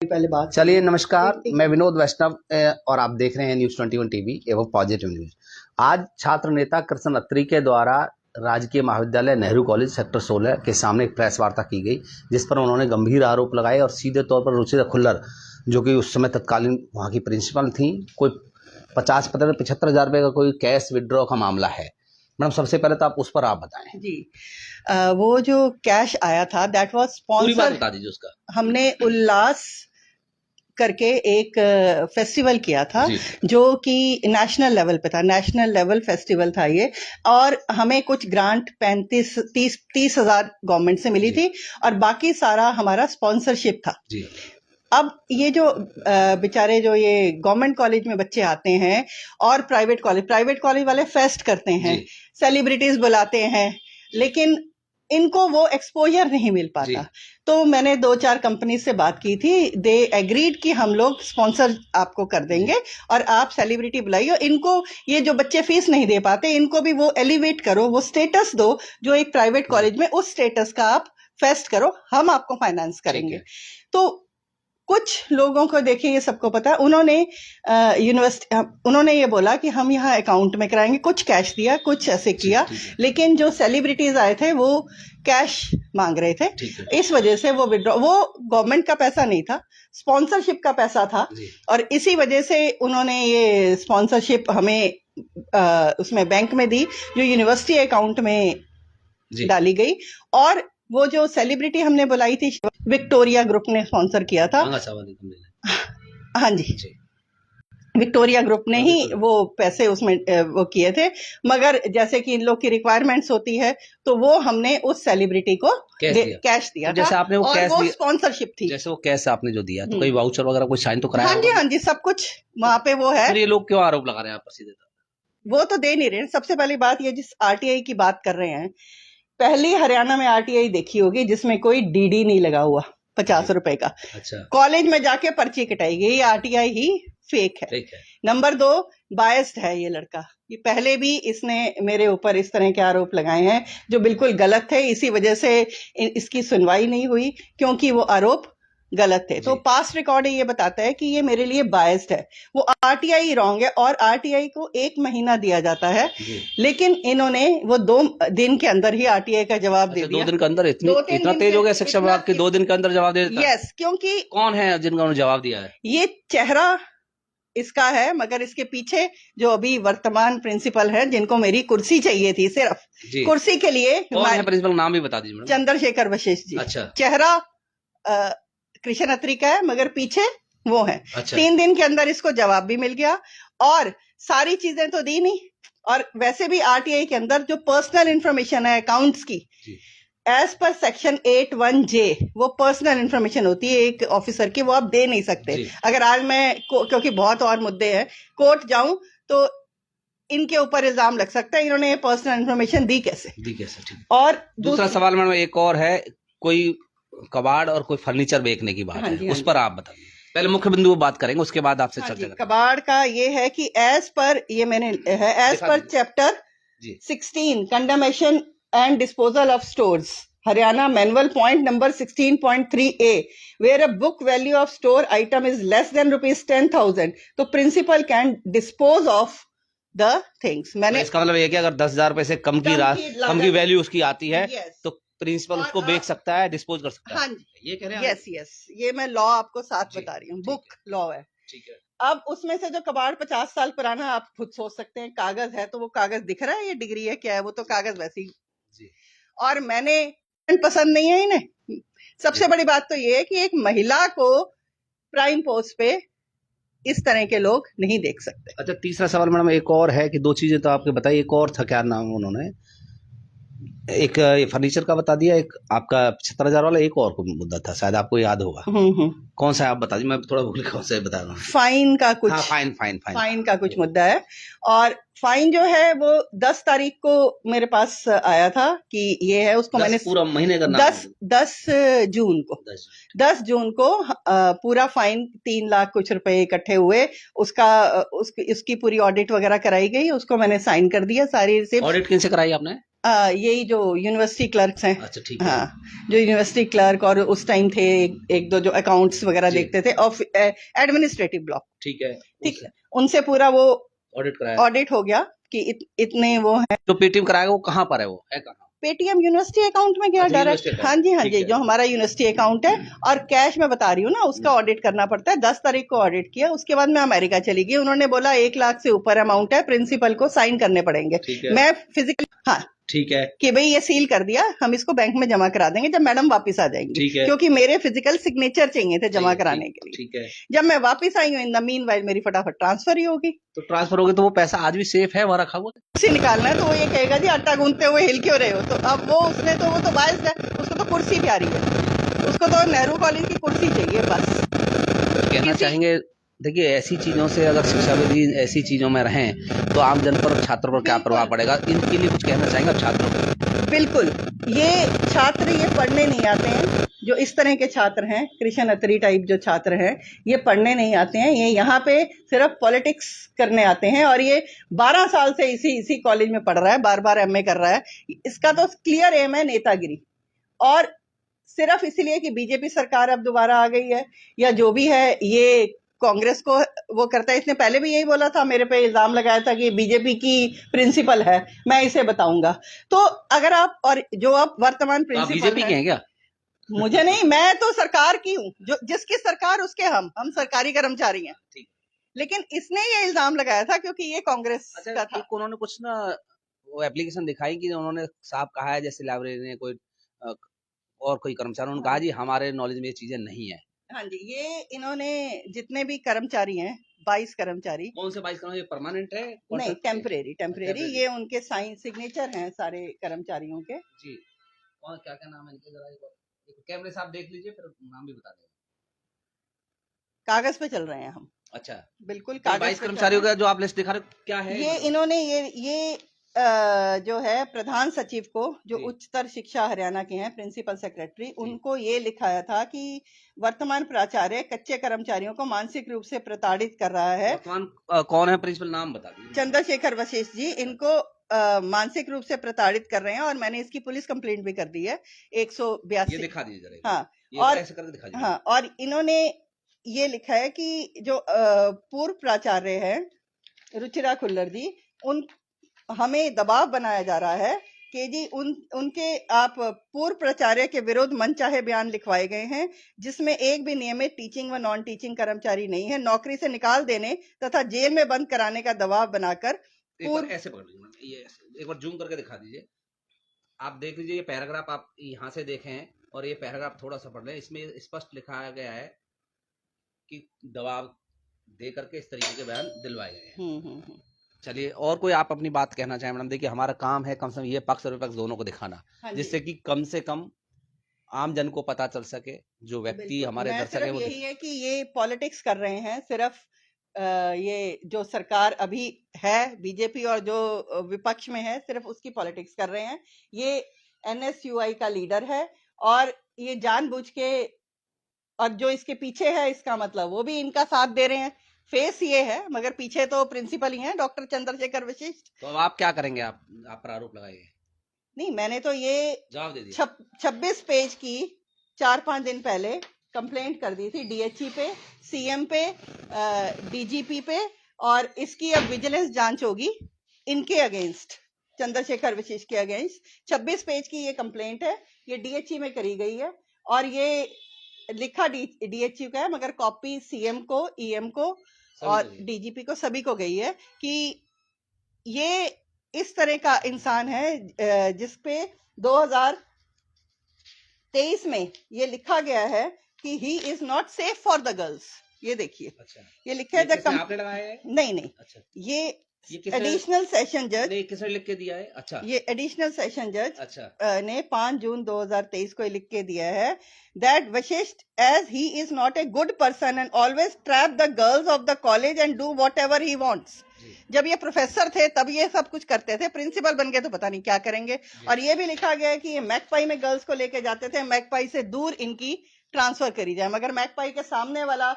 पहले बात चलिए नमस्कार, मैं विनोद वैष्णव और आप देख रहे हैं न्यूज़ 21 टीवी एवं पॉजिटिव न्यूज। आज छात्र नेता कृष्ण अत्री के द्वारा राजकीय महाविद्यालय नेहरू कॉलेज सेक्टर 16 के सामने एक प्रेस वार्ता की गई, जिस पर उन्होंने गंभीर आरोप लगाए और सीधे तौर पर रुचिरा खुल्लर, जो कि उस समय तत्कालीन वहाँ की प्रिंसिपल थी, कोई 75,000 रुपये का कोई कैश विड्रॉ का मामला है। मैडम, सबसे पहले तो आप उस पर आप बताएं। जी, वो जो कैश आया था दैट वाज स्पॉन्सर, बता दीजिए उसका। हमने उल्लास करके एक फेस्टिवल किया था जो कि नेशनल लेवल पे था, नेशनल लेवल फेस्टिवल था ये, और हमें कुछ ग्रांट 30 हजार गवर्नमेंट से मिली थी और बाकी सारा हमारा स्पॉन्सरशिप था। अब ये जो बेचारे जो ये गवर्नमेंट कॉलेज में बच्चे आते हैं और प्राइवेट कॉलेज वाले फेस्ट करते हैं, सेलिब्रिटीज बुलाते हैं, लेकिन इनको वो एक्सपोजर नहीं मिल पाता। तो मैंने 2-4 कंपनी से बात की थी, दे एग्रीड कि हम लोग स्पॉन्सर आपको कर देंगे और आप सेलिब्रिटी बुलाइए, इनको ये जो बच्चे फीस नहीं दे पाते इनको भी वो एलिवेट करो, वो स्टेटस दो जो एक प्राइवेट कॉलेज में, उस स्टेटस का आप फेस्ट करो, हम आपको फाइनेंस करेंगे। तो कुछ लोगों को देखिए, ये सबको पता है, उन्होंने ये बोला कि हम यहाँ अकाउंट में कराएंगे, कुछ कैश दिया, कुछ ऐसे किया, लेकिन जो सेलिब्रिटीज आए थे वो कैश मांग रहे थे। इस वजह से वो विड्रॉ, वो गवर्नमेंट का पैसा नहीं था, स्पॉन्सरशिप का पैसा था, और इसी वजह से उन्होंने ये स्पॉन्सरशिप हमें उसमें बैंक में दी, जो यूनिवर्सिटी अकाउंट में डाली गई। और वो जो सेलिब्रिटी हमने बुलाई थी, विक्टोरिया ग्रुप ने स्पॉन्सर किया था। हाँ जी, विक्टोरिया ग्रुप ने ही वो पैसे उसमें वो किए थे, मगर जैसे कि इन लोग की रिक्वायरमेंट्स होती है तो वो हमने उस सेलिब्रिटी को कैश दिया था। जैसे आपने वो और कैश वो स्पॉन्सरशिप थी। जैसे वो कैश आपने जो दिया तो कोई वाउचर वगैरह कोई साइन तो कराया? हाँ जी, सब कुछ वहाँ पे वो है। ये लोग क्यों आरोप लगा रहे हैं आप पर सीधे? वो तो दे नहीं रहे। सबसे पहली बात, ये जिस आरटीआई की बात कर रहे हैं, पहली हरियाणा में आरटीआई देखी होगी जिसमें कोई डीडी नहीं लगा हुआ 50 रुपए का। अच्छा। कॉलेज में जाके पर्ची कटाई गई, ये आरटीआई ही फेक है। नंबर 2, बायस्ड है ये लड़का। ये पहले भी इसने मेरे ऊपर इस तरह के आरोप लगाए हैं जो बिल्कुल गलत थे, इसी वजह से इसकी सुनवाई नहीं हुई क्योंकि वो आरोप गलत थे। तो पास्ट रिकॉर्ड ये बताता है कि ये मेरे लिए बायस्ड है। वो आरटीआई रॉन्ग है और आरटीआई को 1 महीना दिया जाता है, लेकिन इन्होंने वो 2 दिन के अंदर ही आरटीआई का जवाब दे दिया। 2 दिन के अंदर? इतना तेज हो गया शिक्षा विभाग के 2 दिन के अंदर जवाब दे देता? यस, क्योंकि कौन है जिनका उन्होंने जवाब दिया है? ये चेहरा इसका है, मगर इसके पीछे जो अभी वर्तमान प्रिंसिपल है, जिनको मेरी कुर्सी चाहिए थी, सिर्फ कुर्सी के लिए। कौन है प्रिंसिपल? नाम भी बता दीजिए। चंद्रशेखर वशिष्ठ जी। अच्छा। चेहरा कृष्ण अत्री का है, मगर पीछे वो है। अच्छा। 3 दिन के अंदर इसको जवाब भी मिल गया और सारी चीजें तो दी नहीं। और वैसे भी आरटीआई के अंदर जो पर्सनल इंफॉर्मेशन है अकाउंट्स की, एज पर सेक्शन 81J, वो पर्सनल इंफॉर्मेशन होती है एक ऑफिसर की, वो आप दे नहीं सकते। अगर आज मैं क्योंकि बहुत और मुद्दे हैं, कोर्ट जाऊं तो इनके ऊपर इल्जाम लग सकता है, इन्होंने ये पर्सनल इंफॉर्मेशन दी कैसे। और दूसरा सवाल मैडम एक और है, कोई कबाड़ और कोई फर्नीचर बेचने की बात है, उस पर आप बताइए। पहले मुख्य बिंदु पर बात करेंगे, उसके बाद आपसे चर्चा करेंगे। कबाड़ का ये है कि as per chapter 16 condemnation and disposal of stores, Haryana manual point number 16.3A, where a book value of store item is less than ₹10,000, तो principal can dispose of the things. मैंने इसका मतलब ये कि अगर 10,000 रुपए से कम की वैल्यू उसकी आती है तो प्रिंसिपल उसको बेच सकता है, डिस्पोज कर सकता है। हाँ जी, ये कह रहे हैं। यस, ये मैं लॉ आपको साथ बता रही हूँ, बुक लॉ है। ठीक है। अब उसमें से जो कबाड़ 50 साल पुराना, आप खुद सोच सकते हैं, कागज है तो वो कागज दिख रहा है, ये डिग्री है क्या है, वो तो कागज वैसे ही। और मैंने पसंद नहीं है इन्हें। सबसे बड़ी बात तो ये है कि एक महिला को प्राइम पोस्ट पे इस तरह के लोग नहीं देख सकते। अच्छा, तीसरा सवाल मैडम एक और है कि 2 चीजें तो आपके बताइए, एक और था, क्या नाम उन्होंने, एक फर्नीचर का बता दिया, एक आपका 75,000 वाला, एक और कोई मुद्दा था, शायद आपको याद होगा। कौन सा आप बता दीजिए, मैं थोड़ा भूल कौन सा बता रहा हूँ। फाइन का कुछ। हाँ, फाइन का कुछ मुद्दा है। और फाइन जो है वो 10 तारीख को मेरे पास आया था कि ये है, उसको मैंने पूरा महीने का 10 जून को पूरा फाइन 3 लाख कुछ रुपए इकट्ठे हुए, उसकी पूरी ऑडिट वगैरह कराई गई, उसको मैंने साइन कर दिया, सारी रिसिप्ट। ऑडिट किनसे कराई आपने? यही जो यूनिवर्सिटी क्लर्क्स हैं। अच्छा ठीक है। हाँ, जो यूनिवर्सिटी क्लर्क और उस टाइम थे एक दो जो अकाउंट्स वगैरह जी। देखते थे ऑफ एडमिनिस्ट्रेटिव ब्लॉक। ठीक है। ठीक है, उनसे पूरा वो ऑडिट कराया। ऑडिट हो गया कि इतने वो हैं। तो पेटीएम कराएगा वो कहाँ पर है, वो है कहाँ? पेटीएम यूनिवर्सिटी अकाउंट में गया अच्छा, डायरेक्ट। यूनिवर्सिटी हाँ अकाउंट जी, हाँ ठीक जी, है। जो हमारा यूनिवर्सिटी अकाउंट है। और कैश में बता रही हूँ ना, उसका ऑडिट करना पड़ता है। 10 तारीख को ऑडिट किया, उसके बाद मैं अमेरिका चली गई। उन्होंने बोला 1 लाख से ऊपर अमाउंट है, प्रिंसिपल को साइन करने पड़ेंगे। ठीक है। मैं फिजिकली, हाँ ठीक है। कि भाई ये सील कर दिया, हम इसको बैंक में जमा करा देंगे जब मैडम वापस आ जाएंगी। ठीक है। क्योंकि मेरे फिजिकल सिग्नेचर चाहिए थे जमा कराने के लिए। ठीक है। जब मैं वापस आई हूँ, इन द मीनवाइल मेरी फटाफट ट्रांसफर ही होगी। तो ट्रांसफर हो गया तो वो पैसा आज भी सेफ है वहाँ रखा हुआ? उसे निकालना है तो वो ये कहेगा जी आटा गूंथते हुए हिल क्यों रहे हो। तो अब वो उसने तो वो तो बायस है, उसको तो कुर्सी प्यारी है, उसको तो नेहरू कॉलेज की कुर्सी चाहिए बस। कहना चाहेंगे, देखिए ऐसी चीजों से अगर शिक्षाविद ऐसी चीजों में रहें तो आम जन पर और छात्रों पर क्या प्रभाव पड़ेगा, इनके लिए कुछ कहना चाहेंगे आप छात्रों को? बिल्कुल, ये छात्र ये पढ़ने नहीं आते हैं। जो इस तरह के छात्र हैं, कृष्ण अत्री टाइप जो छात्र हैं, ये पढ़ने नहीं आते हैं। ये यहाँ पे सिर्फ पॉलिटिक्स करने आते हैं। और ये 12 साल से इसी कॉलेज में पढ़ रहा है, बार एमए कर रहा है। इसका तो क्लियर एम है नेतागिरी। और सिर्फ इसलिए कि बीजेपी सरकार अब दोबारा आ गई है या जो भी है, ये कांग्रेस को वो करता है। इसने पहले भी यही बोला था, मेरे पे इल्जाम लगाया था कि बीजेपी की प्रिंसिपल है, मैं इसे बताऊंगा। तो अगर आप, और जो आप वर्तमान प्रिंसिपल बीजेपी के हैं क्या? मुझे नहीं, मैं तो सरकार की हूँ। जो जिसकी सरकार उसके हम सरकारी कर्मचारी हैं। लेकिन इसने ये इल्जाम लगाया था क्योंकि ये कांग्रेस का था। उन्होंने कुछ ना वो एप्लीकेशन दिखाई कि उन्होंने साफ कहा है, जैसे लाइब्रेरी ने कोई और कोई कर्मचारी, उन्होंने कहा जी हमारे नॉलेज में ये चीजें नहीं है। हाँ जी, ये इन्होंने जितने भी कर्मचारी हैं, 22 कर्मचारी। कौन से 22 कर्मचारी? परमानेंट है? नहीं, टेम्परेरी। ये उनके साइन सिग्नेचर हैं सारे कर्मचारियों के जी। और क्या क्या नाम है इनके, जरा कैमरे से आप देख लीजिए, फिर नाम भी बता दें। कागज पे चल रहे हैं हम। अच्छा, बिल्कुल कागज। 22 कर्मचारियों का जो आप लिस्ट दिखा रहे हो क्या है? ये इन्होंने ये जो है प्रधान सचिव को, जो उच्चतर शिक्षा हरियाणा के हैं, प्रिंसिपल सेक्रेटरी, उनको ये लिखाया था कि वर्तमान प्राचार्य कच्चे कर्मचारियों को मानसिक रूप से प्रताड़ित कर रहा है। वर्तमान कौन है प्रिंसिपल, नाम बता दीजिए। चंद्रशेखर वशिष्ठ जी इनको मानसिक रूप से प्रताड़ित कर रहे हैं। और मैंने इसकी पुलिस कंप्लेंट भी कर दी है, 182। ये दिखा दीजिए जरा। हाँ, और ऐसे करके दिखा दीजिए। हाँ, और इन्होंने ये लिखा है कि जो पूर्व प्राचार्य है रुचिरा खुल्लर जी, उन हमें दबाव बनाया जा रहा है कि जी उनके आप पूर्व प्राचार्य के विरुद्ध मनचाहे बयान लिखवाए गए हैं, जिसमें एक भी नियमित टीचिंग व नॉन टीचिंग कर्मचारी नहीं है। नौकरी से निकाल देने तथा जेल में बंद कराने का दबाव बनाकर ऐसे पकड़ लीजिए, ये एक बार जूम करके दिखा दीजिए। आप देख लीजिए, ये पैराग्राफ आप यहाँ से देखें और ये पैराग्राफ थोड़ा सा पढ़ लें। इसमें स्पष्ट लिखा गया है कि दबाव दे करके इस तरीके के बयान दिलवाए गए हैं। चलिए, और कोई आप अपनी बात कहना चाहें मैडम? देखिए हमारा काम है कम से कम ये पक्ष और विपक्ष दोनों को दिखाना, जिससे कि कम से कम आम जन को पता चल सके, जो व्यक्ति हमारे दर्शक है वो यही है कि ये पॉलिटिक्स कर रहे हैं सिर्फ। ये जो सरकार अभी है बीजेपी और जो विपक्ष में है, सिर्फ उसकी पॉलिटिक्स कर रहे हैं। ये एनएसयूआई का लीडर है और ये जानबूझ के, और जो इसके पीछे है इसका मतलब वो भी इनका साथ दे रहे हैं। फेस ये है मगर पीछे तो प्रिंसिपल ही हैं, डॉक्टर चंद्रशेखर वशिष्ठ। तो अब आप क्या करेंगे? आप पर आरोप लगाइए। नहीं, मैंने तो ये जवाब दे दिया। 26 पेज की 4-5 दिन पहले कंप्लेंट कर दी थी डीएचई पे, सीएम पे, डीजीपी पे। और इसकी अब विजिलेंस जांच होगी इनके अगेंस्ट, चंद्रशेखर वशिष्ठ के अगेंस्ट। 26 पेज की ये कंप्लेंट है, ये डीएचई में करी गई है। और ये लिखा डीएचयू का है, मगर कॉपी सीएम को, ईएम को और डीजीपी को, सभी को गई है कि ये इस तरह का इंसान है जिसपे 2023 में ये लिखा गया है कि ही is not safe for the girls. ये देखिए। अच्छा, ये लिखा है आपने लगाया है? नहीं। अच्छा, ये एडिशनल सेशन जज ने किसने लिख के दिया है? अच्छा, ये एडिशनल सेशन जज ने 5 जून 2023 को लिख के दिया है that Vashishtha as he is not a good person and always trap the girls of the college and do whatever he wants. जब ये प्रोफेसर थे तब ये सब कुछ करते थे, प्रिंसिपल बन गए तो पता नहीं क्या करेंगे। और ये भी लिखा गया है कि ये मैकपाई में गर्ल्स को लेके जाते थे, मैकपाई से दूर इनकी ट्रांसफर करी जाए। मगर मैकपाई के सामने वाला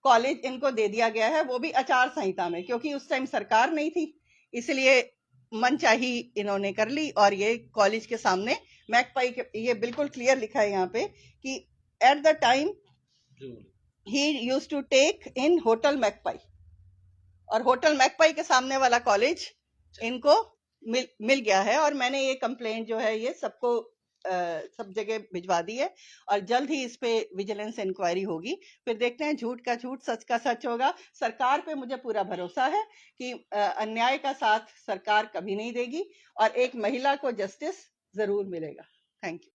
कॉलेज इनको दे दिया गया है, वो भी आचार संहिता में, क्योंकि उस टाइम सरकार नहीं थी, इसलिए मनचाही इन्होंने कर ली। और ये कॉलेज के सामने मैकपाई के, ये बिल्कुल क्लियर लिखा है यहाँ पे कि at the time he used to take in hotel Magpie, और होटल मैकपाई के सामने वाला कॉलेज इनको मिल गया है। और मैंने ये कंप्लेंट जो है ये सबको सब जगह भिजवा दी है, और जल्द ही इस पे विजिलेंस इंक्वायरी होगी। फिर देखते हैं, झूठ का झूठ, सच का सच होगा। सरकार पे मुझे पूरा भरोसा है कि अन्याय का साथ सरकार कभी नहीं देगी और एक महिला को जस्टिस जरूर मिलेगा। Thank you.